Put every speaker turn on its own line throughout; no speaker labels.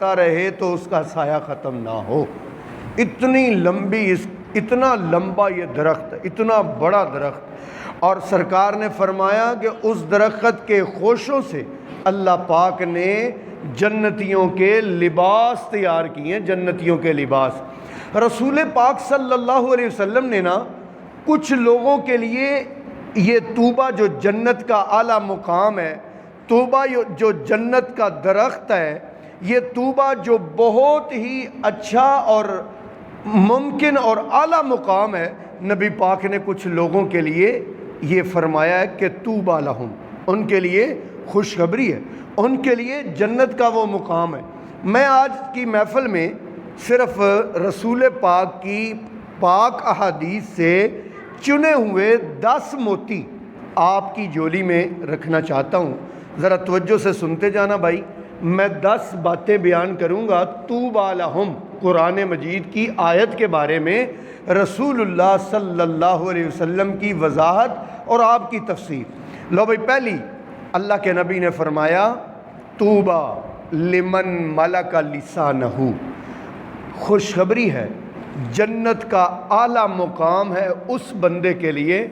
جاتا رہے تو اس کا سایہ ختم نہ ہو۔ اتنا لمبا یہ درخت، اتنا بڑا درخت، اور سرکار نے فرمایا کہ اس درخت کے خوشوں سے اللہ پاک نے جنتیوں کے لباس تیار کیے ہیں، جنتیوں کے لباس۔ رسول پاک صلی اللہ علیہ وسلم نے نا کچھ لوگوں کے لیے یہ طوبہ جو جنت کا اعلیٰ مقام ہے، طوبہ جو جنت کا درخت ہے، یہ طوبہ جو بہت ہی اچھا اور ممکن اور اعلیٰ مقام ہے، نبی پاک نے کچھ لوگوں کے لیے یہ فرمایا ہے کہ طوبیٰ لہم، ان کے لیے خوشخبری ہے، ان کے لیے جنت کا وہ مقام ہے۔ میں آج کی محفل میں صرف رسول پاک کی پاک احادیث سے چنے ہوئے 10 موتی آپ کی جولی میں رکھنا چاہتا ہوں۔ ذرا توجہ سے سنتے جانا بھائی، میں 10 باتیں بیان کروں گا طوبیٰ لہم، قرآن مجید کی آیت کے بارے میں رسول اللہ صلی اللہ علیہ وسلم کی وضاحت اور آپ کی تفسیر۔ لو بھائی، پہلی اللہ کے نبی نے فرمایا طوبیٰ لمن ملک لسانہ، خوشخبری ہے، جنت کا اعلیٰ مقام ہے اس بندے کے لیے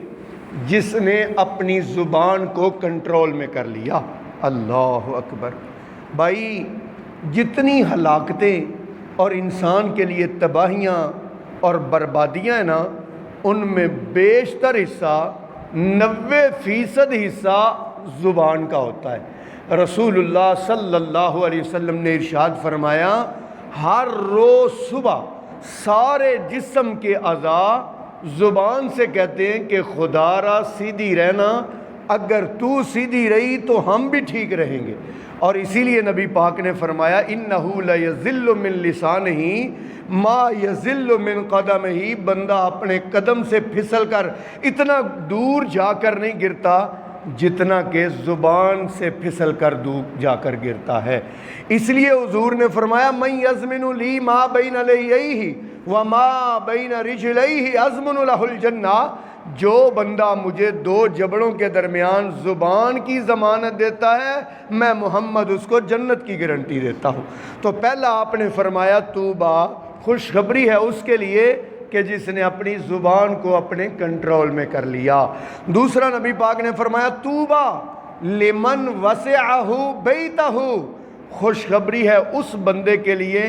جس نے اپنی زبان کو کنٹرول میں کر لیا۔ اللہ اکبر۔ بھائی، جتنی ہلاکتیں اور انسان کے لیے تباہیاں اور بربادیاں ہیں نا، ان میں بیشتر حصہ 90% حصہ زبان کا ہوتا ہے۔ رسول اللہ صلی اللہ علیہ وسلم نے ارشاد فرمایا، ہر روز صبح سارے جسم کے اعضاء زبان سے کہتے ہیں کہ خدا را سیدھی رہنا، اگر تو سیدھی رہی تو ہم بھی ٹھیک رہیں گے۔ اور اسی لیے نبی پاک نے فرمایا انہو لیذل من لسانہ ما یذل من قدمہ، بندہ اپنے قدم سے پھسل کر اتنا دور جا کر نہیں گرتا جتنا کہ زبان سے پھسل کر دور جا کر گرتا ہے۔ اس لیے حضور نے فرمایا من یضمن لی ما بین لیہہ وما بین رجلیہ اضمن لہ الجنہ، جو بندہ مجھے 2 جبڑوں کے درمیان زبان کی ضمانت دیتا ہے، میں محمد اس کو جنت کی گارنٹی دیتا ہوں۔ تو پہلا آپ نے فرمایا طوبیٰ، خوشخبری ہے اس کے لیے کہ جس نے اپنی زبان کو اپنے کنٹرول میں کر لیا۔ دوسرا نبی پاک نے فرمایا طوبیٰ لمن وسعہ بیتہ، خوشخبری ہے اس بندے کے لیے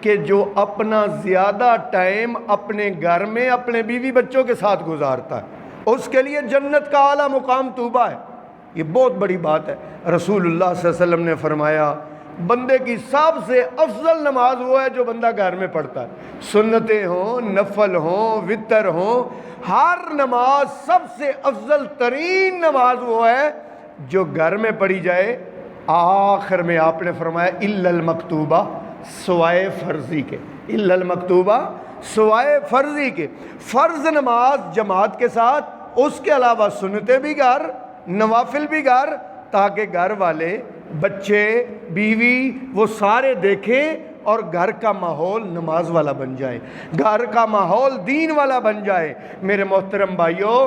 کہ جو اپنا زیادہ ٹائم اپنے گھر میں اپنے بیوی بچوں کے ساتھ گزارتا ہے، اس کے لیے جنت کا اعلیٰ مقام طوبیٰ ہے۔ یہ بہت بڑی بات ہے۔ رسول اللہ صلی اللہ علیہ وسلم نے فرمایا بندے کی سب سے افضل نماز وہ ہے جو بندہ گھر میں پڑھتا ہے، سنتیں ہوں، نفل ہوں، وتر ہوں، ہر نماز سب سے افضل ترین نماز وہ ہے جو گھر میں پڑھی جائے۔ آخر میں آپ نے فرمایا الا المکتوبہ، سوائے فرضی کے، الا المکتوبہ، سوائے فرضی کے، فرض نماز جماعت کے ساتھ، اس کے علاوہ سنتیں بھی گھر، نوافل بھی گھر، تاکہ گھر والے، بچے، بیوی، وہ سارے دیکھیں اور گھر کا ماحول نماز والا بن جائے، گھر کا ماحول دین والا بن جائے۔ میرے محترم بھائیوں،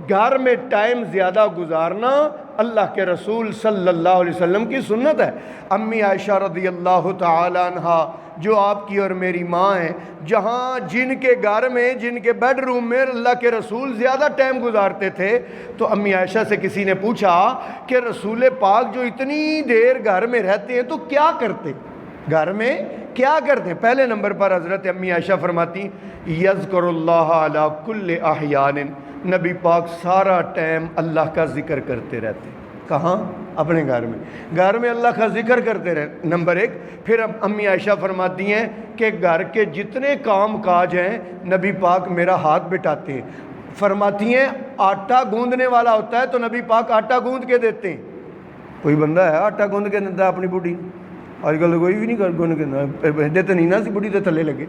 گھر میں ٹائم زیادہ گزارنا اللہ کے رسول صلی اللہ علیہ وسلم کی سنت ہے۔ امی عائشہ رضی اللہ تعالی عنہا جو آپ کی اور میری ماں ہیں، جہاں جن کے گھر میں، جن کے بیڈ روم میں اللہ کے رسول زیادہ ٹائم گزارتے تھے، تو امی عائشہ سے کسی نے پوچھا کہ رسول پاک جو اتنی دیر گھر میں رہتے ہیں تو کیا کرتے، گھر میں کیا کرتے ہیں؟ پہلے نمبر پر حضرت امی عائشہ فرماتی یذکر اللہ علی کل احیان، نبی پاک سارا ٹائم اللہ کا ذکر کرتے رہتے۔ کہاں؟ اپنے گھر میں، گھر میں اللہ کا ذکر کرتے رہے، نمبر 1۔ پھر اب امی عائشہ فرماتی ہیں کہ گھر کے جتنے کام کاج ہیں نبی پاک میرا ہاتھ بٹاتے ہیں۔ فرماتی ہیں آٹا گوندنے والا ہوتا ہے تو نبی پاک آٹا گوند کے دیتے ہیں۔ کوئی بندہ ہے آٹا گوند کے دیتا ہے اپنی بوٹی؟ آج کل کوئی بھی نہیں گوند کے دیتے، نہیں نا سی بوٹی تو تھلے لگے۔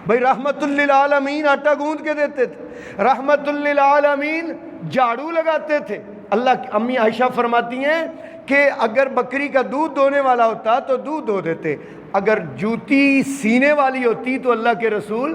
بھائی رحمت للعالمین آٹا گوند کے دیتے تھے، رحمت للعالمین جھاڑو لگاتے تھے۔ اللہ امی عائشہ فرماتی ہیں کہ اگر بکری کا دودھ دونے والا ہوتا تو دودھ دو دیتے، اگر جوتی سینے والی ہوتی تو اللہ کے رسول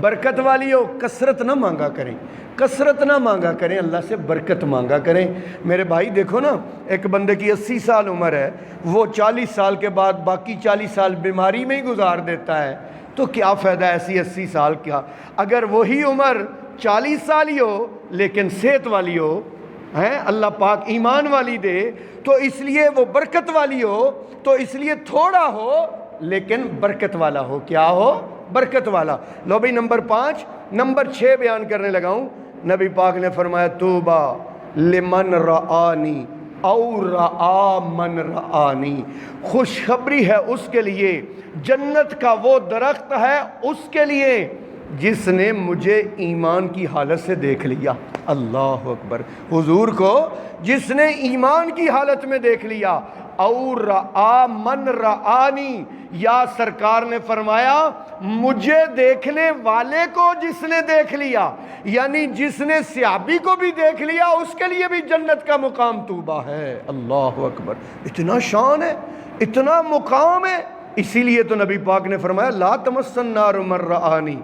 برکت والی ہو کثرت نہ مانگا کریں، کثرت نہ مانگا کریں، اللہ سے برکت مانگا کریں۔ میرے بھائی دیکھو نا، ایک بندے کی 80 سال عمر ہے، وہ 40 سال کے بعد باقی 40 سال بیماری میں ہی گزار دیتا ہے، تو کیا فائدہ ایسی 80 سال کا؟ اگر وہی عمر 40 سال ہی ہو لیکن صحت والی ہو، ہیں اللہ پاک ایمان والی دے، تو اس لیے وہ برکت والی ہو، تو اس لیے تھوڑا ہو لیکن برکت والا ہو۔ کیا ہو؟ برکت والا۔ لو بھئی نمبر 5، نمبر 6 بیان کرنے لگا ہوں۔ نبی پاک نے فرمایا توبہ لمن رآنی او رآ من رآنی، خوشخبری ہے اس کے لیے، جنت کا وہ درخت ہے اس کے لیے جس نے مجھے ایمان کی حالت سے دیکھ لیا۔ اللہ اکبر، حضور کو جس نے ایمان کی حالت میں دیکھ لیا۔ اور رآ من رآنی، یا سرکار نے فرمایا مجھے دیکھنے والے کو جس نے دیکھ لیا، یعنی جس نے صحابی کو بھی دیکھ لیا اس کے لیے بھی جنت کا مقام طوبہ ہے۔ اللہ اکبر، اتنا شان ہے، اتنا مقام ہے۔ اسی لیے تو نبی پاک نے فرمایا لا تمس النار من رآنی،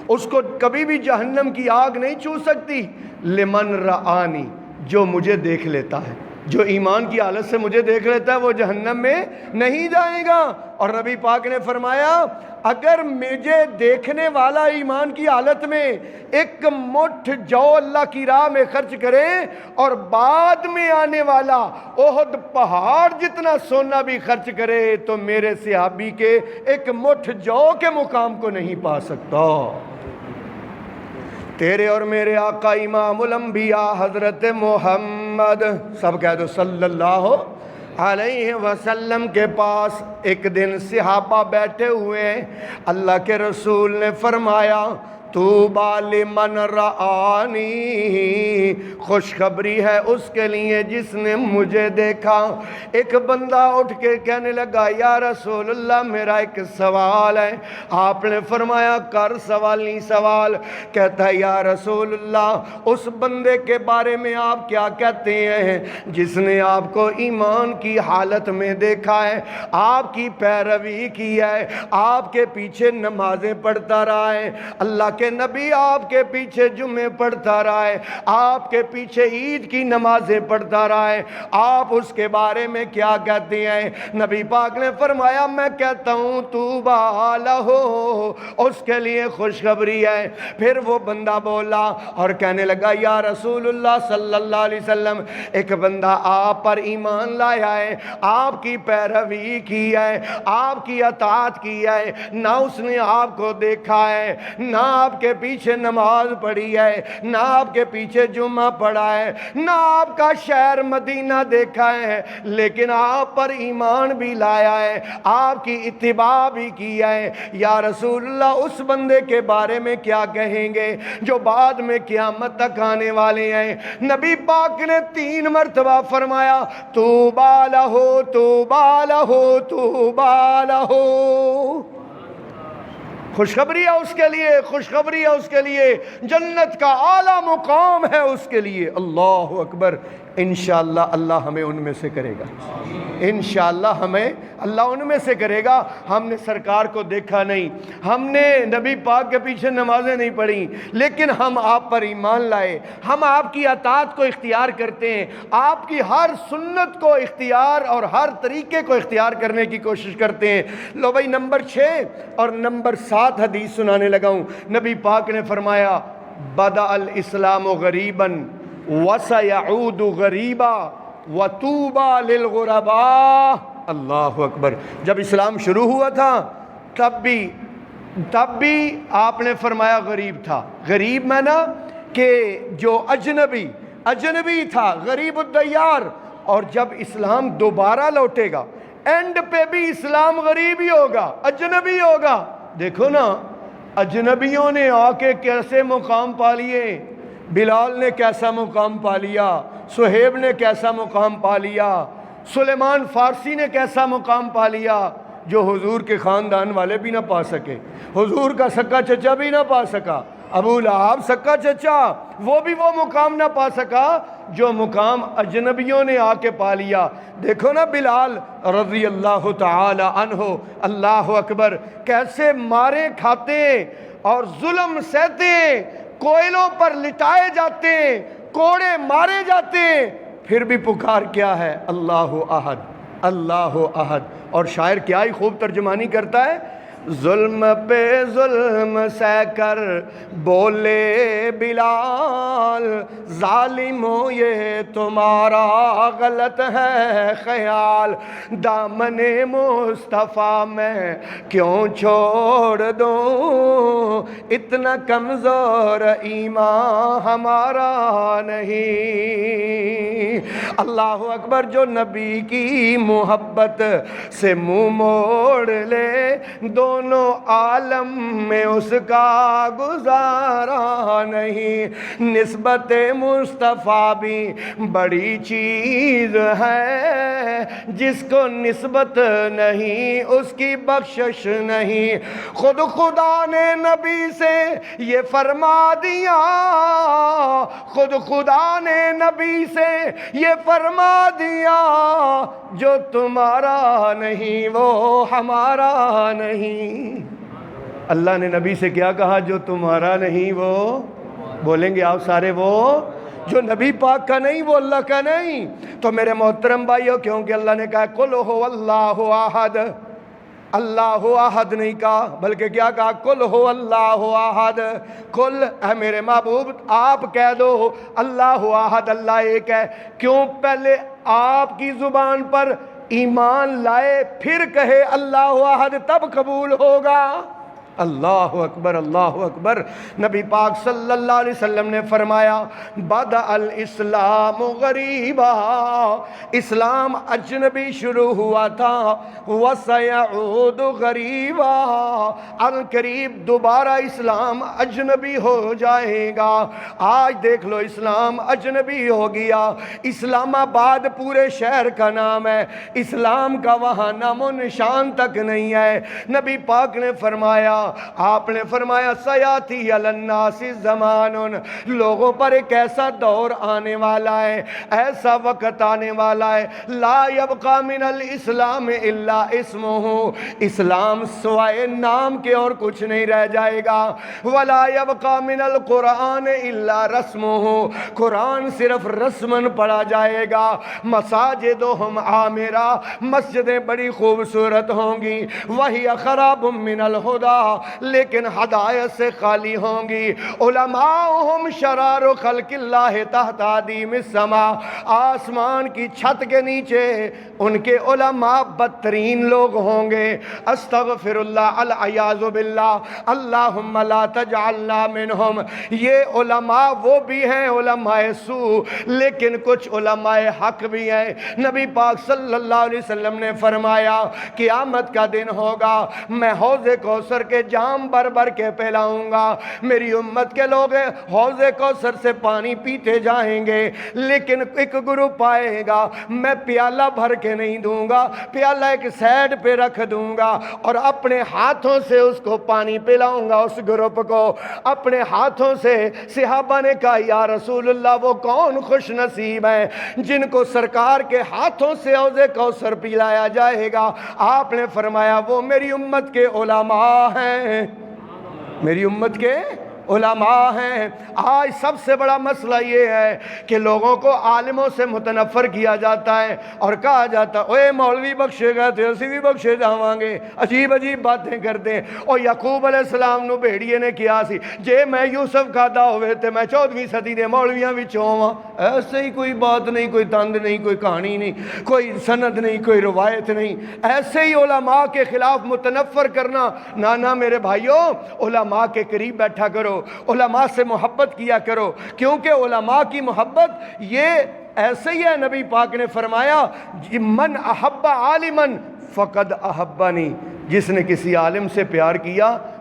اس کو کبھی بھی جہنم کی آگ نہیں چھو سکتی۔ لمن رآنی، جو مجھے دیکھ لیتا ہے، جو ایمان کی حالت سے مجھے دیکھ لیتا ہے وہ جہنم میں نہیں جائے گا۔ اور نبی پاک نے فرمایا اگر مجھے دیکھنے والا ایمان کی حالت میں ایک مٹھ جو اللہ کی راہ میں خرچ کرے اور بعد میں آنے والا احد پہاڑ جتنا سونا بھی خرچ کرے تو میرے صحابی کے ایک مٹھ جو کے مقام کو نہیں پا سکتا۔ تیرے اور میرے آقا امام الانبیاء حضرت محمد، سب کہہ دو صلی اللہ علیہ وسلم کے پاس ایک دن صحابہ بیٹھے ہوئے، اللہ کے رسول نے فرمایا طوبیٰ لمن رآنی، خوشخبری ہے اس کے لیے جس نے مجھے دیکھا۔ ایک بندہ اٹھ کے کہنے لگا یا رسول اللہ میرا ایک سوال ہے۔ آپ نے فرمایا کر سوال، نہیں سوال۔ کہتا ہے یا رسول اللہ اس بندے کے بارے میں آپ کیا کہتے ہیں جس نے آپ کو ایمان کی حالت میں دیکھا ہے، آپ کی پیروی کی ہے، آپ کے پیچھے نمازیں پڑھتا رہا ہے، اللہ کہ نبی آپ کے پیچھے جمعے پڑھتا رہا ہے، آپ کے پیچھے عید کی نمازیں پڑھتا رہا ہے، آپ اس کے بارے میں کیا کہتے ہیں؟ نبی پاک نے فرمایا میں کہتا ہوں طوبیٰ لہو، اس کے لیے خوشخبری ہے۔ پھر وہ بندہ بولا اور کہنے لگا یا رسول اللہ صلی اللہ علیہ وسلم ایک بندہ آپ پر ایمان لایا ہے، آپ کی پیروی کی ہے، آپ کی اطاعت کی ہے، نہ اس نے آپ کو دیکھا ہے، نہ آپ کے پیچھے نماز پڑھی ہے، نہ آپ کے پیچھے جمعہ پڑھا ہے، نہ آپ کا شہر مدینہ دیکھا ہے، لیکن آپ پر ایمان بھی لایا ہے، آپ کی اتباع بھی کیا ہے۔ یا رسول اللہ اس بندے کے بارے میں کیا کہیں گے جو بعد میں قیامت تک آنے والے ہیں؟ نبی پاک نے 3 مرتبہ فرمایا طوبیٰ لہو طوبیٰ لہو طوبیٰ لہو، خوشخبری ہے اس کے لیے، خوشخبری ہے اس کے لیے، جنت کا اعلیٰ مقام ہے اس کے لیے۔ اللہ اکبر، انشاءاللہ اللہ ہمیں ان میں سے کرے گا، انشاءاللہ ہمیں اللہ ان میں سے کرے گا۔ ہم نے سرکار کو دیکھا نہیں، ہم نے نبی پاک کے پیچھے نمازیں نہیں پڑھی، لیکن ہم آپ پر ایمان لائے، ہم آپ کی اطاعت کو اختیار کرتے ہیں، آپ کی ہر سنت کو اختیار اور ہر طریقے کو اختیار کرنے کی کوشش کرتے ہیں۔ لو بھائی نمبر 6 اور نمبر 7 حدیث سنانے لگا ہوں۔ نبی پاک نے فرمایا بدأ الاسلام غریبا وسيعود غریبا وطوبى للغرباء۔ اللہ اکبر، جب اسلام شروع ہوا تھا تب بھی آپ نے فرمایا غریب تھا۔ غریب میں نا کہ جو اجنبی تھا، غریب الدیار۔ اور جب اسلام دوبارہ لوٹے گا اینڈ پہ بھی اسلام غریب ہی ہوگا، اجنبی ہوگا۔ دیکھو نا اجنبیوں نے آ کے کیسے مقام پا لیے، بلال نے کیسا مقام پا لیا، صہیب نے کیسا مقام پا لیا، سلیمان فارسی نے کیسا مقام پا لیا، جو حضور کے خاندان والے بھی نہ پا سکے، حضور کا سکا چچا بھی نہ پا سکا، ابو لہب سکا چچا، وہ بھی وہ مقام نہ پا سکا جو مقام اجنبیوں نے آ کے پا لیا۔ دیکھو نا بلال رضی اللہ تعالی عنہ، اللہ اکبر، کیسے مارے کھاتے اور ظلم سہتے، کوئلوں پر لٹائے جاتے، کوڑے مارے جاتے، پھر بھی پکار کیا ہے؟ اللہ احد، اللہ احد۔ اور شاعر کیا ہی خوب ترجمانی کرتا ہے، ظلم پہ ظلم سہ کر بولے بلال، ظالموں یہ تمہارا غلط ہے خیال، دامن مصطفیٰ میں کیوں چھوڑ دوں، اتنا کمزور ایمان ہمارا نہیں۔ اللہ اکبر، جو نبی کی محبت سے منہ موڑ لے، دونوں عالم میں اس کا گزارا نہیں۔ نسبت مصطفیٰ بھی بڑی چیز ہے، جس کو نسبت نہیں اس کی بخشش نہیں۔ خود خدا نے نبی سے یہ فرما دیا، خود خدا نے نبی سے یہ فرما دیا، جو تمہارا نہیں وہ ہمارا نہیں۔ اللہ نے نبی سے کیا کہا؟ جو تمہارا نہیں وہ، بولیں گے آپ سارے، وہ جو نبی پاک کا نہیں وہ اللہ کا نہیں۔ تو میرے محترم بھائیو، کیونکہ اللہ نے کہا قل هو اللہ احد، اللہ احد نہیں کہا، بلکہ کیا کہا؟ قل هو اللہ احد۔ قل، اے میرے محبوب آپ کہہ دو اللہ احد، اللہ ایک ہے۔ کیوں پہلے آپ کی زبان پر ایمان لائے پھر کہے اللہ احد، تب قبول ہوگا؟ اللہ اکبر، اللہ اکبر۔ نبی پاک صلی اللہ علیہ وسلم نے فرمایا بدأ الاسلام غریبا، اسلام اجنبی شروع ہوا تھا، وسیعود غریبا، ان قریب دوبارہ اسلام اجنبی ہو جائے گا۔ آج دیکھ لو اسلام اجنبی ہو گیا، اسلام آباد پورے شہر کا نام ہے، اسلام کا وہاں نام و نشان تک نہیں ہے۔ نبی پاک نے فرمایا، آپ نے فرمایا سیاتی علی الناس زمان، لوگوں پر ایک ایسا دور آنے والا ہے، ایسا وقت آنے والا ہے، لا یبقى من الاسلام الا اسمہ، اسلام سوائے نام کے اور کچھ نہیں رہ جائے گا، ولا یبقى من القرآن الا رسمہ، قرآن صرف رسمن پڑھا جائے گا، مساجدہم عامرہ، مسجدیں بڑی خوبصورت ہوں گی، وہی خراب من الہدی، لیکن ہدایت سے خالی ہوں گی، علماؤہم شرار خلق اللہ تحت عدیم السماء، آسمان کی چھت کے نیچے ان کے علماء بدترین لوگ ہوں گے، استغفر اللہ العیاذ باللہ، اللہم لا تجعلنا منہم۔ یہ علماء وہ بھی ہیں علماء سوء، لیکن کچھ علماء حق بھی ہیں۔ نبی پاک صلی اللہ علیہ وسلم نے فرمایا قیامت کا دن ہوگا، میں حوض کوثر کے جام بھر بھر کے پلاؤں گا، میری امت کے لوگ حوض کوثر سے پانی پیتے جائیں گے، لیکن ایک گروپ آئے گا، میں پیالہ بھر کے نہیں دوں گا، پیالہ ایک سائڈ پہ رکھ دوں گا اور اپنے ہاتھوں سے اس کو پانی پلاؤں گا، اس گروپ کو اپنے ہاتھوں سے۔ صحابہ نے کہا یا رسول اللہ وہ کون خوش نصیب ہیں جن کو سرکار کے ہاتھوں سے حوض کوثر پلایا جائے گا؟ آپ نے فرمایا وہ میری امت کے علماء ہیں، میری امت کے علماء ہیں۔ آج سب سے بڑا مسئلہ یہ ہے کہ لوگوں کو عالموں سے متنفر کیا جاتا ہے اور کہا جاتا ہے اوے مولوی بخشے گئے تھے اسی بھی بخشے جاواں گے، عجیب عجیب باتیں کرتے ہیں۔ اور یعقوب علیہ السلام نو بھیڑیے نے کیا سی جے میں یوسف کھادا ہوئے تھے میں 14ویں صدی دے مولویاں وچوں ہاں۔ ایسے ہی کوئی بات نہیں، کوئی تند نہیں، کوئی کہانی نہیں، کوئی سند نہیں، کوئی روایت نہیں، ایسے ہی علماء کے خلاف متنفر کرنا، نانا میرے بھائیوں علماء کے قریب بیٹھا کرو، علماء سے محبت کیا کرو، کیونکہ علماء کی محبت یہ ایسے ہی ہے۔ نبی پاک نے فرمایا من احب عالما فقد احبنی، جس نے کسی عالم سے پیار کیا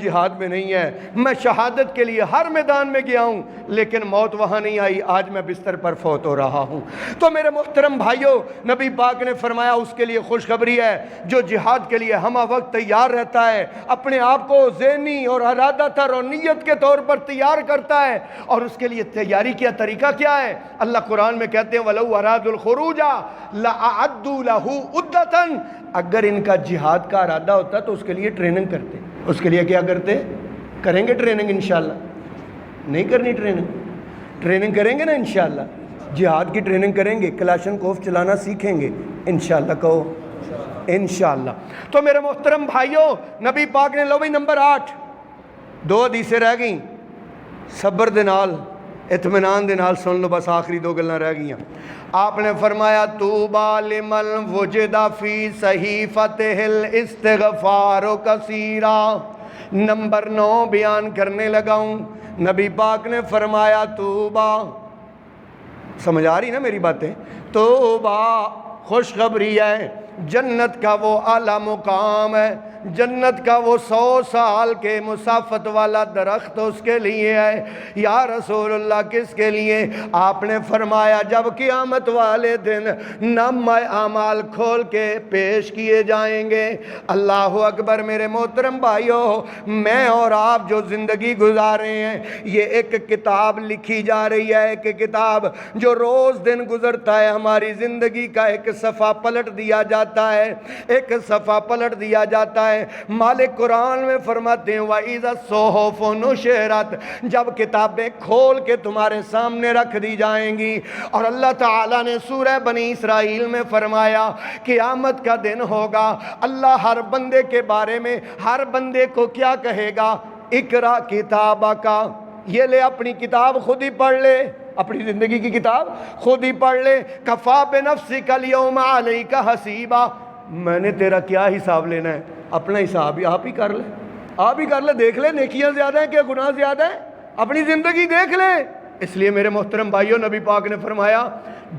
جہاد میں نہیں ہے، میں شہادت کے لیے ہر میدان میں گیا ہوں لیکن موت وہاں نہیں آئی، آج میں بستر پر فوت ہو رہا ہوں۔ تو میرے محترم بھائیوں، نبی پاک نے فرمایا اس کے لیے خوشخبری ہے جو جہاد کے لیے ہمہ وقت تیار رہتا ہے، اپنے آپ کو ذہنی اور ارادہ تر اور نیت کے طور پر تیار کرتا ہے۔ اور اس کے لیے تیاری کیا طریقہ کیا ہے؟ اللہ قرآن میں کہتے ہیں وَلَوْ أَرَادُوا الْخُرُوجَ لَأَعَدُّوا لَهُ عُدَّةً، اگر ان کا جہاد کا ارادہ ہوتا تو اس کے لیے ٹریننگ کرتے۔ اس کے لیے کیا کرتے؟ کریں گے ٹریننگ انشاءاللہ؟ نہیں کرنی ٹریننگ کریں گے نا انشاءاللہ، جہاد کی ٹریننگ کریں گے، کلاشن کوف چلانا سیکھیں گے انشاءاللہ، کہو انشاءاللہ۔ تو میرے محترم بھائیوں، نبی پاک نے، لو بھائی نمبر 8، 2 حدیثیں رہ گئیں، صبر دے نال اطمینان دے نال سن لو، بس آخری 2 گلاں رہ گئیں۔ آپ نے فرمایا طوبیٰ لمن وجد فی صحیفتہ الاستغفار کثیرا۔ نمبر 9 بیان کرنے لگا ہوں، نبی پاک نے فرمایا طوبیٰ، سمجھ آ رہی نا میری باتیں؟ طوبیٰ خوشخبری ہے، جنت کا وہ اعلیٰ مقام ہے، جنت کا وہ 100 سال کے مسافت والا درخت اس کے لیے ہے۔ یا رسول اللہ کس کے لیے؟ آپ نے فرمایا جب قیامت والے دن نامہ اعمال کھول کے پیش کیے جائیں گے۔ اللہ اکبر۔ میرے محترم بھائیوں، میں اور آپ جو زندگی گزارے ہیں، یہ ایک کتاب لکھی جا رہی ہے، ایک کتاب جو روز دن گزرتا ہے، ہماری زندگی کا ایک صفحہ پلٹ دیا جاتا ہے، ایک صفحہ پلٹ دیا جاتا ہے۔ مالک قرآن میں فرماتے ہیں وَإِذَا الصُّحُفُ نُشِرَتْ، جب کتابیں کھول کے تمہارے سامنے رکھ دی جائیں گی۔ اور اللہ تعالیٰ نے سورہ بنی اسرائیل میں فرمایا قیامت کا دن ہوگا، اللہ ہر بندے کے بارے میں ہر بندے کو کیا کہے گا؟ اقرا کتابک، یہ لے اپنی کتاب خود ہی پڑھ لے، اپنی زندگی کی کتاب خود ہی پڑھ لے۔ کفا بنفسک الیوم علیک حسیبا، میں نے تیرا کیا حساب لینا ہے؟ اپنا حساب ہی آپ ہی کر لے، آپ ہی کر لے، دیکھ لے نیکیاں زیادہ ہیں کہ گناہ زیادہ ہیں، اپنی زندگی دیکھ لے۔ اس لیے میرے محترم بھائیوں، نبی پاک نے فرمایا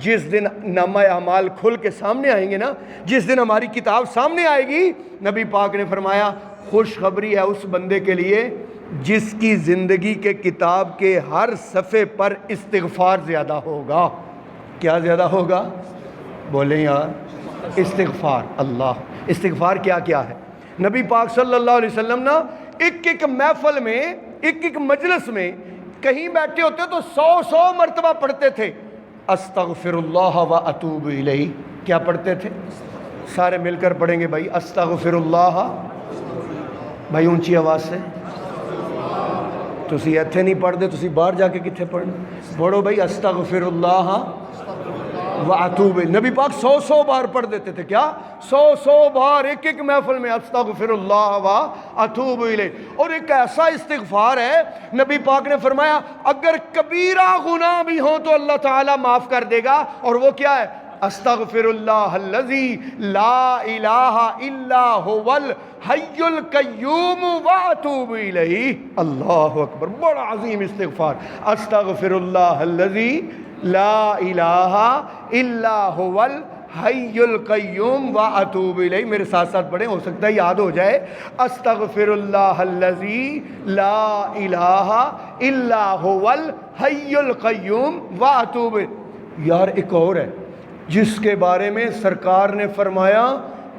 جس دن نامہ اعمال کھل کے سامنے آئیں گے نا، جس دن ہماری کتاب سامنے آئے گی، نبی پاک نے فرمایا خوشخبری ہے اس بندے کے لیے جس کی زندگی کے کتاب کے ہر صفحے پر استغفار زیادہ ہوگا۔ کیا زیادہ ہوگا؟ بولیں یار، استغفار۔ اللہ، استغفار کیا کیا ہے؟ نبی پاک صلی اللہ علیہ وسلم نا ایک محفل میں، ایک مجلس میں کہیں بیٹھے ہوتے تو 100 مرتبہ پڑھتے تھے استغفر اللہ و اتوب الیہ۔ کیا پڑھتے تھے؟ سارے مل کر پڑھیں گے بھائی، استغفر اللہ، بھائی اونچی آواز سے، تسی ایتھے نہیں پڑھ دے، تسی باہر جا کے کتھے پڑھنا؟ پڑھو بھائی استغفر اللہ وَأَتُوبُ إِلَيْهِ۔ نبی پاک 100 بار پڑھ دیتے تھے۔ کیا؟ 100 بار ایک محفل میں استغفر اللہ وَأَتُوبُ إِلَيْهِ۔ اور ایک ایسا استغفار ہے، نبی پاک نے فرمایا اگر کبیرہ گناہ بھی ہوں تو اللہ تعالیٰ معاف کر دے گا۔ اور وہ کیا ہے؟ استغفر اللہ الذی لا الہ الا هو الحی القیوم واتوب الیہ۔ اللہ اکبر، بڑا عظیم استغفار۔ استغفر اللہ الذی لا الہ الا هو الحی القیوم واتوب الیہ۔ میرے ساتھ ساتھ پڑھیں، ہو سکتا ہے یاد ہو جائے۔ استغفر اللہ الذی لا الہ الا هو الحی القیوم واتوب الیہ۔ یار ایک اور ہے جس کے بارے میں سرکار نے فرمایا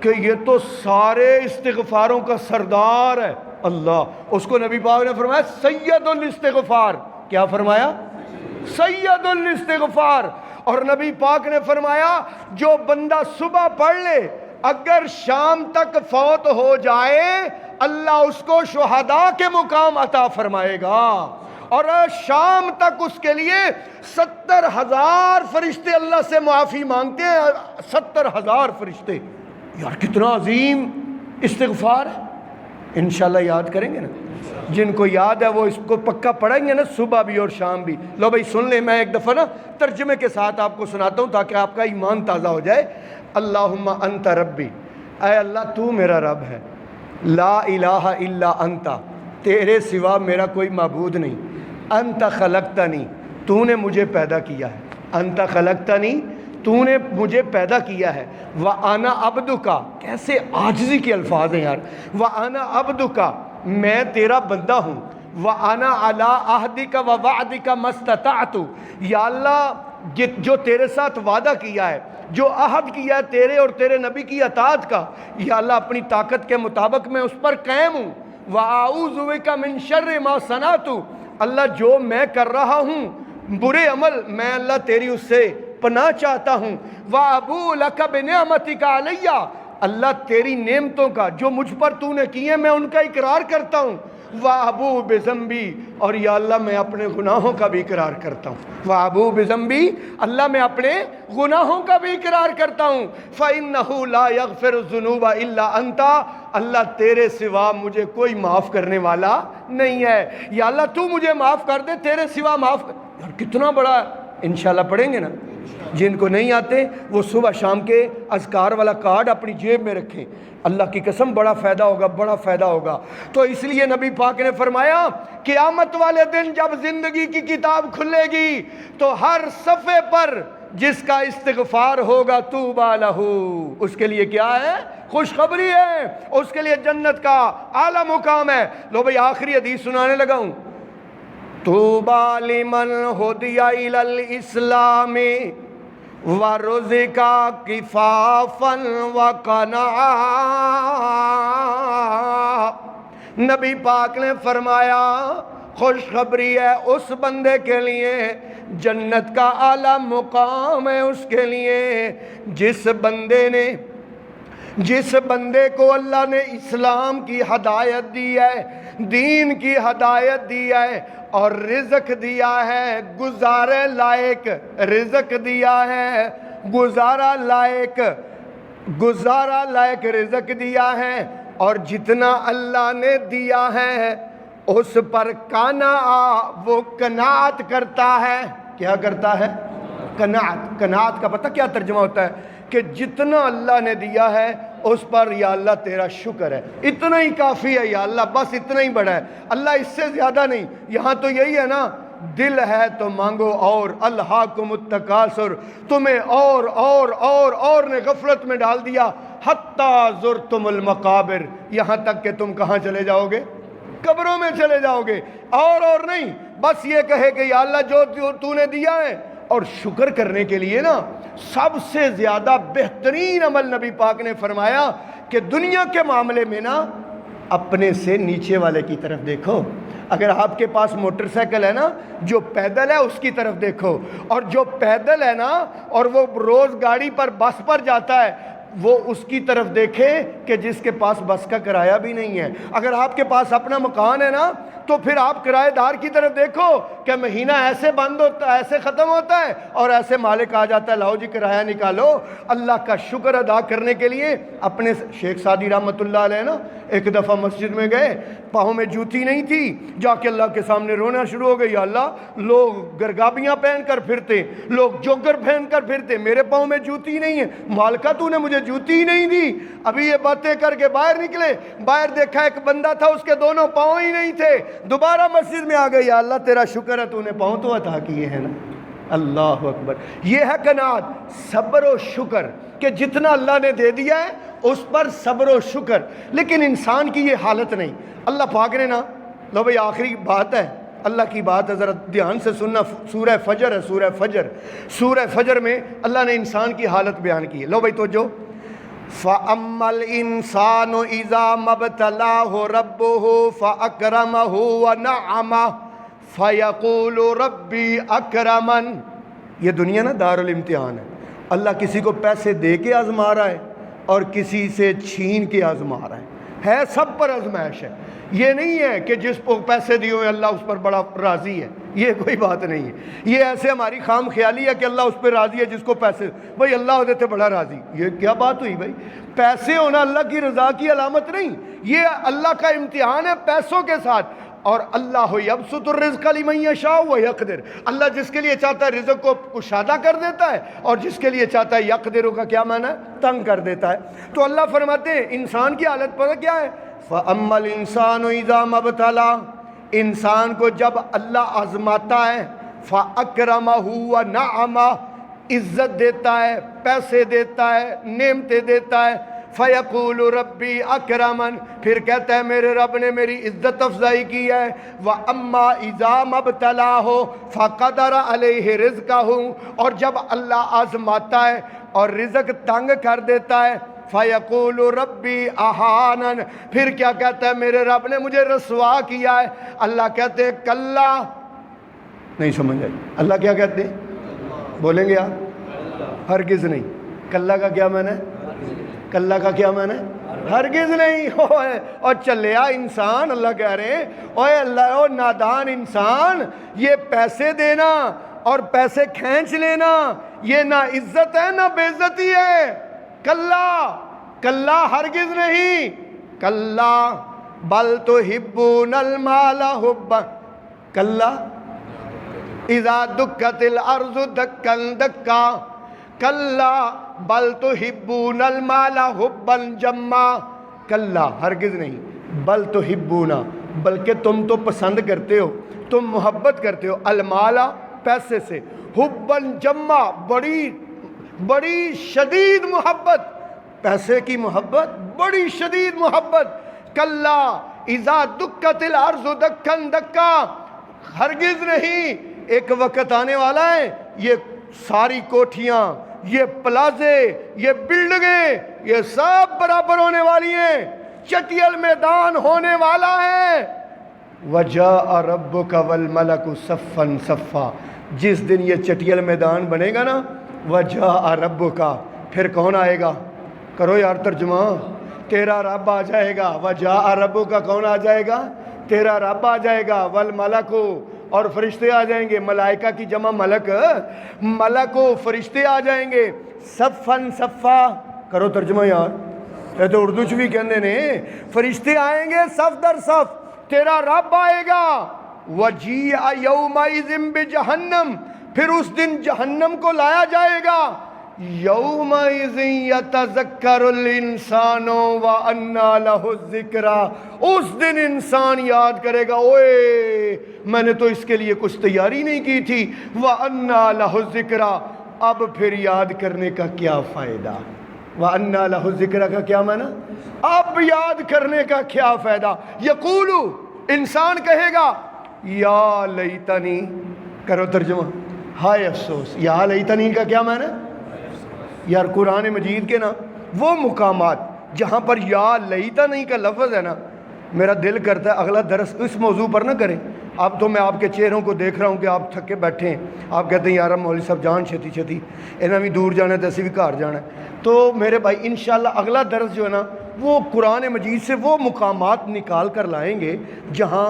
کہ یہ تو سارے استغفاروں کا سردار ہے۔ اللہ، اس کو نبی پاک نے فرمایا سید الاستغفار۔ کیا فرمایا؟ سید الاستغفار۔ اور نبی پاک نے فرمایا جو بندہ صبح پڑھ لے اگر شام تک فوت ہو جائے اللہ اس کو شہداء کے مقام عطا فرمائے گا، اور شام تک اس کے لیے 70,000 فرشتے اللہ سے معافی مانگتے ہیں۔ 70,000 فرشتے، یار کتنا عظیم استغفار ہے۔ انشاءاللہ یاد کریں گے نا، جن کو یاد ہے وہ اس کو پکا پڑھیں گے نا، صبح بھی اور شام بھی۔ لو بھائی سن لیں، میں ایک دفعہ نا ترجمے کے ساتھ آپ کو سناتا ہوں تاکہ آپ کا ایمان تازہ ہو جائے۔ اللہم انت ربی، اے اللہ تو میرا رب ہے، لا الہ الا انت، تیرے سوا میرا کوئی معبود نہیں، انت خلقتنی، تو نے مجھے پیدا کیا ہے، انت خلقتنی، تو نے مجھے پیدا کیا ہے، وَأَنَا عَبْدُكَ، کیسے عاجزی کے الفاظ ہیں یار، وَأَنَا عَبْدُكَ، میں تیرا بندہ ہوں، وَأَنَا عَلَىٰ عَهْدِكَ وَوَعْدِكَ مَا اسْتَطَعْتُ، یا اللہ جو تیرے ساتھ وعدہ کیا ہے، جو عہد کیا ہے تیرے اور تیرے نبی کی اطاعت کا، یا اللہ اپنی طاقت کے مطابق میں اس پر قائم ہوں۔ وَأَعُوذُ بِكَ مِن شَرِّ مَا صَنَعْتُ، اللہ جو میں کر رہا ہوں برے عمل، میں اللہ تیری اس سے پناہ چاہتا ہوں۔ وَأَبُوءُ لَكَ بِنِعْمَتِكَ عَلَيَّ، اللہ تیری نعمتوں کا جو مجھ پر تو نے کی ہیں میں ان کا اقرار کرتا ہوں۔ وَأَبُوءُ بِذَنبِي، اور یا اللہ میں اپنے گناہوں کا بھی اقرار کرتا ہوں۔ وَأَبُوءُ بِذَنبِي، اللہ میں اپنے گناہوں کا بھی اقرار کرتا ہوں۔ فَإِنَّهُ لَا يَغْفِرُ الذُّنُوبَ إِلَّا أَنْتَ، اللہ تیرے سوا مجھے کوئی معاف کرنے والا نہیں ہے، یا اللہ تو مجھے معاف کر دے، تیرے سوا معاف کر۔ اور کتنا بڑا، انشاءاللہ پڑھیں گے نا، جن کو نہیں آتے وہ صبح شام کے اذکار والا کارڈ اپنی جیب میں رکھیں، اللہ کی قسم بڑا فائدہ ہوگا، بڑا فائدہ ہوگا۔ تو اس لیے نبی پاک نے فرمایا قیامت والے دن جب زندگی کی کتاب کھلے گی تو ہر صفحے پر جس کا استغفار ہوگا طوبیٰ لہ، اس کے لیے کیا ہے؟ خوشخبری ہے، اس کے لیے جنت کا اعلیٰ مقام ہے۔ لو بھئی آخری حدیث سنانے لگا ہوں۔ طوبیٰ لمن ہدی الی الاسلام وَرُزِقَ کفافا وقناعا، نبی پاک نے فرمایا خوشخبری ہے اس بندے کے لیے، جنت کا اعلیٰ مقام ہے اس کے لیے جس بندے کو اللہ نے اسلام کی ہدایت دی ہے، دین کی ہدایت دی ہے، اور رزق دیا ہے گزارے لائق، رزق دیا ہے گزارا لائق رزق دیا ہے، اور جتنا اللہ نے دیا ہے اس پر وہ قناعت کرتا ہے۔ کیا کرتا ہے؟ قناعت کا پتہ کیا ترجمہ ہوتا ہے؟ کہ جتنا اللہ نے دیا ہے اس پر یا اللہ تیرا شکر ہے، اتنا ہی کافی ہے یا اللہ، بس اتنا ہی بڑا ہے اللہ، اس سے زیادہ نہیں۔ یہاں تو یہی ہے نا، دل ہے تو مانگو، اور الہاکم التکاثر، تمہیں اور نے غفلت میں ڈال دیا، حتی زرتم المقابر، یہاں تک کہ تم کہاں چلے جاؤ گے؟ قبروں میں چلے جاؤ گے، اور نہیں، بس یہ کہے کہ یا اللہ جو تو نے دیا ہے۔ اور شکر کرنے کے لیے نا سب سے زیادہ بہترین عمل نبی پاک نے فرمایا کہ دنیا کے معاملے میں نا اپنے سے نیچے والے کی طرف دیکھو۔ اگر آپ کے پاس موٹر سائیکل ہے نا، جو پیدل ہے اس کی طرف دیکھو، اور جو پیدل ہے نا اور وہ روز گاڑی پر بس پر جاتا ہے وہ اس کی طرف دیکھے کہ جس کے پاس بس کا کرایہ بھی نہیں ہے۔ اگر آپ کے پاس اپنا مکان ہے نا تو پھر آپ کرایہ دار کی طرف دیکھو کہ مہینہ ایسے بند ہوتا ہے، ایسے ختم ہوتا ہے، اور ایسے مالک آ جاتا ہے لاؤ جی کرایہ نکالو۔ اللہ کا شکر ادا کرنے کے لیے اپنے شیخ سعدی رحمۃ اللہ علیہ نا ایک دفعہ مسجد میں گئے، پاؤں میں جوتی نہیں تھی، جا کے اللہ کے سامنے رونا شروع ہو گئی، یا اللہ لوگ گرگابیاں پہن کر پھرتے، لوگ جوگر پہن کر پھرتے، میرے پاؤں میں جوتی نہیں ہے، مالکہ تو نے مجھے جوتی ہی نہیں دی۔ ابھی یہ باتیں کر کے باہر نکلے، باہر دیکھا ایک بندہ تھا اس کے دونوں پاؤں ہی نہیں تھے، دوبارہ مسجد میں آ گئی، یا اللہ تیرا شکر ہے تو نے پاؤں تو عطا کیے ہیں نا۔ اللہ اکبر، یہ ہے قناعت، صبر و شکر، کہ جتنا اللہ نے دے دیا ہے اس پر صبر و شکر۔ لیکن انسان کی یہ حالت نہیں، اللہ پاک نے نا، لو بھئی آخری بات ہے، اللہ کی بات ہے، ذرا دھیان سے سننا، سورہ فجر ہے، سورہ فجر میں اللہ نے انسان کی حالت بیان کی ہے۔ لو بھئی توجہ، فَأَمَّا الْإِنسَانُ إِذَا مَا ابْتَلَاهُ رَبُّهُ فَأَكْرَمَهُ وَنَعَّمَهُ فَيَقُولُ رَبِّي أَكْرَمَنِ۔ یہ دنیا نا دار الامتحان ہے، اللہ کسی کو پیسے دے کے آزما رہا ہے اور کسی سے چھین کے آزما رہا ہے سب پر آزمائش ہے۔ یہ نہیں ہے کہ جس کو پیسے دیے ہوئے اللہ اس پر بڑا راضی ہے، یہ کوئی بات نہیں ہے۔ یہ ایسے ہماری خام خیالی ہے کہ اللہ اس پہ راضی ہے جس کو پیسے، بھائی اللہ ہوتے تھے بڑا راضی، یہ کیا بات ہوئی بھائی؟ پیسے ہونا اللہ کی رضا کی علامت نہیں، یہ اللہ کا امتحان ہے پیسوں کے ساتھ۔ اور اللہ یبسط الرزق لمن یشاء ویقدر، اللہ جس کے لیے چاہتا ہے رزق کو کشادہ کر دیتا ہے، اور جس کے لیے چاہتا ہے یقدر کا کیا معنی ہے؟ تنگ کر دیتا ہے۔ تو اللہ فرماتے ہیں انسان کی حالت پتہ کیا ہے؟ فَأَمَّا الْإِنسَانُ إِذَا مَا ابْتَلَاهُ، انسان کو جب اللہ آزماتا ہے، فَأَكْرَمَهُ وَنَعَّمَهُ، عزت دیتا ہے، پیسے دیتا ہے، نعمتیں دیتا ہے، فیقول ربی اکرمن، پھر کہتا ہے میرے رب نے میری عزت افزائی کی ہے، واما اذا مبتلاہ فقدر علیہ رزقہ، اور جب اللہ آزماتا ہے اور رزق تنگ کر دیتا ہے، فیقول ربی اہانن، پھر کیا کہتا ہے میرے رب نے مجھے رسوا کیا ہے۔ اللہ کہتے ہیں کلا، نہیں سمجھ آئی، اللہ کیا کہتے ہیں؟ بولیں گے آپ؟ ہرگز نہیں۔ کلا کا کیا معنی ہے؟ کلا کا کیا معنی ہے؟ ہرگز نہیں۔ اور چلیا انسان، اللہ کہہ رہے ہیں اوے اللہ، او نادان انسان، یہ پیسے دینا اور پیسے کھینچ لینا یہ نہ عزت ہے نہ بے عزتی ہے۔ کلا، کلا ہرگز نہیں۔ کلا بل تحبون المال حبا، کلا اذا دکت الارض دکا دکا، کلا بل تحبون المال حبا جما، کلا ہرگز نہیں، بل تحبون، بلکہ تم تو پسند کرتے ہو، تم محبت کرتے ہو، المال پیسے سے، حبا جما بڑی بڑی شدید محبت، پیسے کی محبت، بڑی شدید محبت۔ کلا اذا دکت الارض دکا دکا، ہرگز نہیں، ایک وقت آنے والا ہے یہ ساری کوٹھیاں، یہ پلازے، یہ بلڈنگیں، یہ سب برابر ہونے والی ہیں، چٹیل میدان ہونے والا ہے۔ وَجَاءَ رَبُّكَ وَالْمَلَكُ صَفًّا صَفًّا، جس دن یہ چٹیل میدان بنے گا نا، وَجَاءَ رَبُّكَ، پھر کون آئے گا؟ کرو یار ترجمہ، تیرا رب آ جائے گا۔ وَجَاءَ رَبُّكَ، کون آ جائے گا؟ تیرا رب آ جائے گا، وَالْمَلَكُ، اور فرشتے آ جائیں گے، ملائکہ کی جمع ملک، ملک و فرشتے آ جائیں گے، صفاً صفا، کرو ترجمہ یار، یہ تو اردو چ بھی کہنے نے، فرشتے آئیں گے صف در صف، تیرا رب آئے گا۔ وَجِیعَ یَوْمَئِذٍ بِجَہَنَّمَ، پھر اس دن جہنم کو لایا جائے گا۔ یومئذ یتذکر الانسان وانیٰ لہ الذکریٰ، اس دن انسان یاد کرے گا، اوئے میں نے تو اس کے لیے کچھ تیاری نہیں کی تھی، وانیٰ لہ الذکریٰ، اب پھر یاد کرنے کا کیا فائدہ؟ وانیٰ لہ الذکریٰ کا کیا معنی؟ اب یاد کرنے کا کیا فائدہ؟ یقول، انسان کہے گا یا لیتنی، کرو ترجمہ، ہائے افسوس۔ یا لیتنی کا کیا معنی؟ یار قرآن مجید کے نا وہ مقامات جہاں پر یا لیتنی کا لفظ ہے نا، میرا دل کرتا ہے اگلا درس اس موضوع پر نہ کریں۔ اب تو میں آپ کے چہروں کو دیکھ رہا ہوں کہ آپ تھکے بیٹھے ہیں، آپ کہتے ہیں یار مولوی صاحب جان چھتی چھتی، انہیں بھی دور جانا ہے تو ایسے بھی گھر جانا ہے۔ تو میرے بھائی انشاءاللہ اگلا درس جو ہے نا وہ قرآن مجید سے وہ مقامات نکال کر لائیں گے جہاں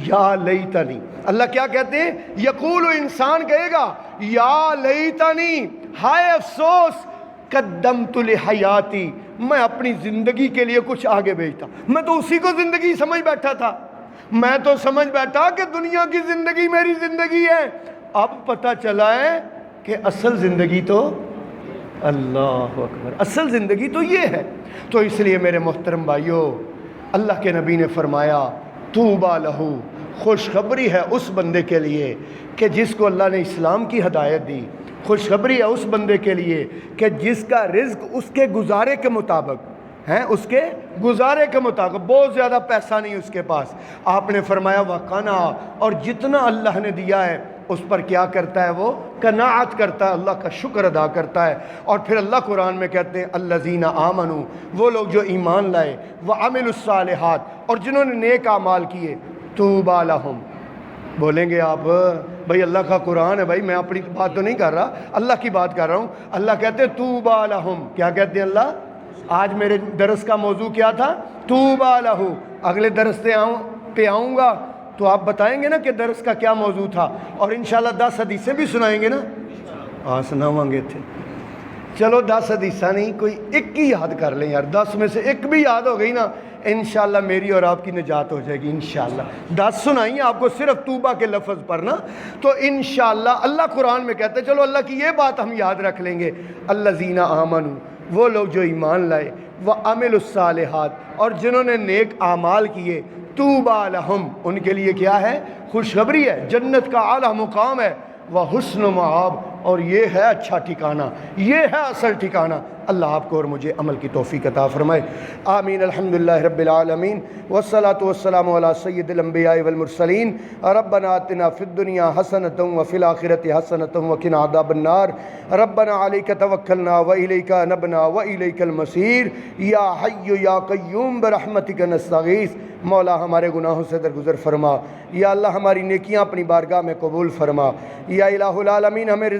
یا لیتنی، اللہ کیا کہتے ہیں؟ یقول، انسان کہے گا یا لیتنی، ہائے افسوس، قدمت لحیاتی، میں اپنی زندگی کے لیے کچھ آگے بھیجتا، میں تو اسی کو زندگی سمجھ بیٹھا تھا، میں تو سمجھ بیٹھا کہ دنیا کی زندگی میری زندگی ہے، اب پتہ چلا ہے کہ اصل زندگی تو اللہ اکبر، اصل زندگی تو یہ ہے۔ تو اس لیے میرے محترم بھائیوں، اللہ کے نبی نے فرمایا طوبیٰ لہ، خوشخبری ہے اس بندے کے لیے کہ جس کو اللہ نے اسلام کی ہدایت دی، خوشخبری ہے اس بندے کے لیے کہ جس کا رزق اس کے گزارے کے مطابق ہیں، اس کے گزارے کے مطابق، بہت زیادہ پیسہ نہیں اس کے پاس۔ آپ نے فرمایا وقنا، اور جتنا اللہ نے دیا ہے اس پر کیا کرتا ہے؟ وہ قناعت کرتا ہے، اللہ کا شکر ادا کرتا ہے۔ اور پھر اللہ قرآن میں کہتے ہیں الذین آمنوا، وہ لوگ جو ایمان لائے، وعملوا الصالحات، اور جنہوں نے نیک اعمال کیے، طوبیٰ لہم، بولیں گے آپ بھائی اللہ کا قرآن ہے، بھائی میں اپنی بات تو نہیں کر رہا، اللہ کی بات کر رہا ہوں۔ اللہ کہتے ہیں طوبیٰ لہم، کیا کہتے ہیں اللہ؟ آج میرے درس کا موضوع کیا تھا؟ طوبیٰ لہ۔ اگلے درس پہ آؤں گا تو آپ بتائیں گے نا کہ درس کا کیا موضوع تھا، اور انشاءاللہ 10 حدیثیں بھی سنائیں گے نا؟ ہاں سناواں گے تھے، چلو 10 حدیثیں نہیں، کوئی ایک ہی یاد کر لیں یار، 10 میں سے ایک بھی یاد ہو گئی نا، انشاءاللہ میری اور آپ کی نجات ہو جائے گی انشاءاللہ۔ 10 سنائیں آپ کو صرف توبہ کے لفظ پر نا، تو انشاءاللہ اللہ قرآن میں کہتے ہیں چلو اللہ کی یہ بات ہم یاد رکھ لیں گے، الذین آمنوا، وہ لوگ جو ایمان لائے، وعملوا الصالحات، اور جنہوں نے نیک اعمال کیے، طوبیٰ لہم، ان کے لیے کیا ہے؟ خوشخبری ہے، جنت کا اعلیٰ مقام ہے، وحسن مآب، اور یہ ہے اچھا ٹھکانہ، یہ ہے اصل ٹھکانہ۔ اللہ آپ کو اور مجھے عمل کی توفیق عطا فرمائے، آمین۔ الحمدللہ رب العالمین، والصلاة والسلام علی سید الانبیاء والمرسلین۔ ربنا آتنا فی الدنیا حسنۃ وفی الآخرۃ حسنۃ وقنا عذاب النار۔ ربنا علیک توکلنا والیک انبنا والیک المصیر، یا حی یا قیوم برحمتک نستغیث۔ مولا ہمارے گناہوں سے درگزر فرما، یا اللہ ہماری نیکیاں اپنی بارگاہ میں قبول فرما، یا الہ العالمین ہمیں رزق